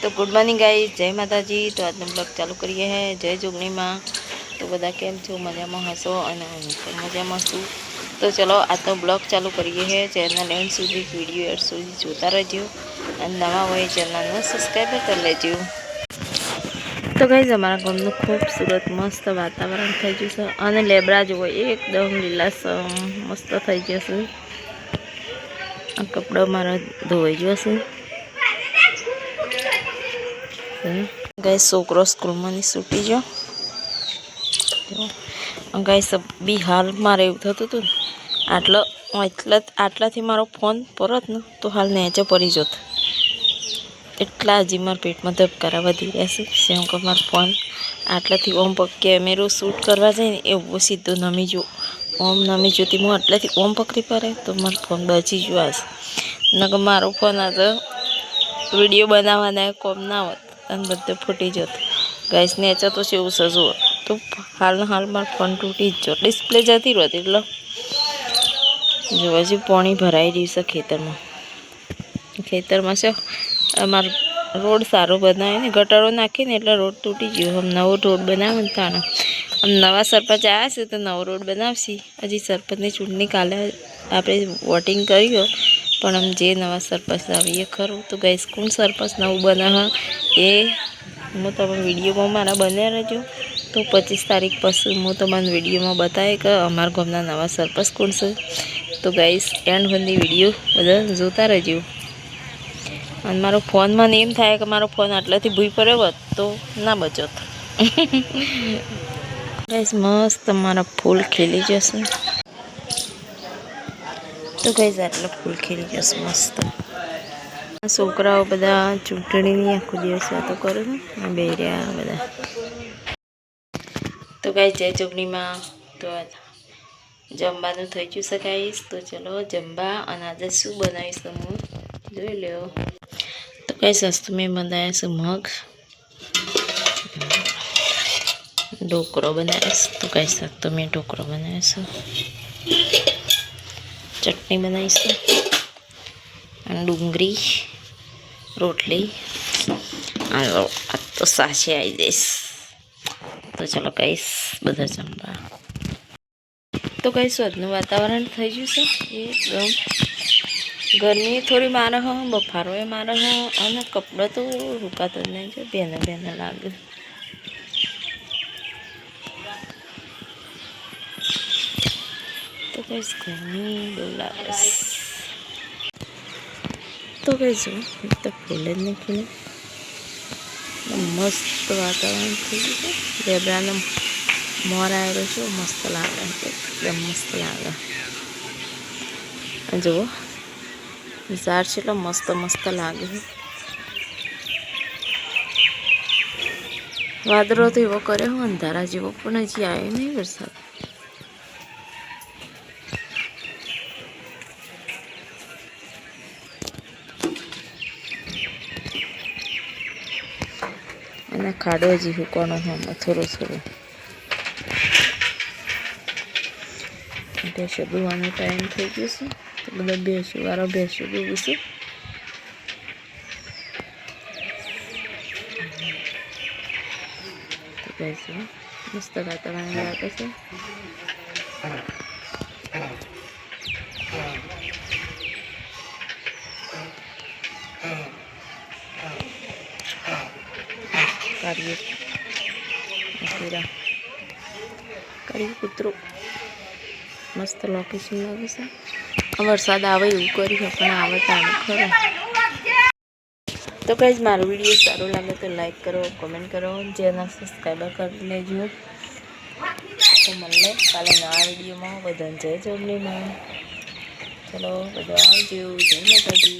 तो good morning guys, जय माता जी। तो आज ब्लॉग चालू करिए हैं जय जोगनी में। तो बधा केम छो, मजा में हसो और मजा में शू। तो चलो आज ब्लॉग चालू करिए हैं। चैनल एंड सुधी वीडियो एंड सुधी जोता रहो और नवा हो चैनल सब्सक्राइब कर लेजो। तो गाइस अमरा गामनु खूबसूरत मस्त वातावरण थई जशे और लेबड़ा जो एकदम लीलासम मस्त थई जशे। आ कपड़ा मारा धोई जशे। गाइस छोकरो स्कूल में छूटी जो गाइस बी हाल मारे एवं थतुं हतुं आटला थी मारो फोन परत ने तो हाल नेचे पड़ी जोत एटला हजी मार पेट में धबकारा वधी रह्या छे। शें के मारो फोन आटला थी ओम कैमेरो शूट करवा जाए ने एवो सीधो नमी जो ओम नमी जोती हूँ आटला थी ओम पकड़ी पड़े तो मारो फोन बची जो आज नकर मारो फोन आज वीडियो बनावाना कोम ना होत अने बधो फूटी जोत। गाइस नेचा तो केवुं छे जुओ तो हाल मारो फोन तूटी जो डिस्प्ले जती रही एटले जो हजी पाणी भराई रह्युं छे खेतर में छे अमार रोड सारो बनावे ने गटारो नाखी ने एटले रोड तूटी गयो। हम नवो रोड बनावे ने ताणे हम नवा सरपंच आया छे तो नवो रोड बनावशी। हजी सरपंचनी चूंटणी काले आपणे वोटिंग कर्युं पण हम जे नवा सरपंच आवीए खरुं। तो गाइस कोण सरपंच नवुं बने ए हूँ तमने विडियो में मारा बने रहो। तो 25 तारीख पछी हूँ तमने विडियो में बताए कि अमर गामना नवा सरपंच कोण छे। तो गाइस एंड बधी विडियो बधा जोता रहो। और मारो फोन में एम थाय कि मारो फोन आटलाथी भूई पर होत तो ना बचत। गाइस मस्त मारा फूल खिली जशे। तो गाइस आटला फूल खिली जशे मस्त। छोकराओ बधा चूंटणी आखो दिवस वातो करे छे बेर्या बधा। तो गाइस जय जोगनी में तो जमवानुं थई गयुं छे गाइस। तो चलो जमवा अने आज शुं बनावीश हूँ जोई लो। तो गाइस आज तो मैं बनाया छे मग ढोकरो बनावीश। तो गाइस आज तो मैं ढोकरो बनाव्यो छे चटनी बनावीश अने डूंगरी रोटली आज तो साचे आई जईश। तो चलो गाइस बधा जमवा। तो गाइस आजनुं वातावरण थई गयुं छे एकदम गर्मी थोड़ी मारे हो बफारो मारे हो और कपड़ा तो रुकाता ज नहीं जो बेना बेना लागे। तो गाइस गर्मी बहु लागे। तो गाइस तो फूल ज नाखीने मस्त वातावरण थई गयुं छे। लेबड़ानो मोर आवेलो छे मस्त लागे एकदम मस्त लागे। जुओ झाड़ छे मस्त मस्त लागे। वादळो तो एवो करे हो अंधारा जेवो पण हजी आयो नहीं वरसाद। अने खाडो हजी हुकવાનો है थोड़ो थोड़ो। भैंसो दुहવાનો टाइम थई गयो छे तो बधा भैंसो वाळा भैंसो दुहे छे। तो गाइस मस्त वातावरण लागे छे। काढ़ी कुतरो मस्त लोकेशन लगे छे। वरसाद आवे एवुं कर्युं पण आवे ताणे खरो। तो गाइस मारो वीडियो सारो लागे तो लाइक करो कमेंट करो चैनल सब्सक्राइब कर लेजो। तो मळीए काले नवा वीडियो में। बधाने जय जोगनी में। चलो बधा आवजो। जय माताजी।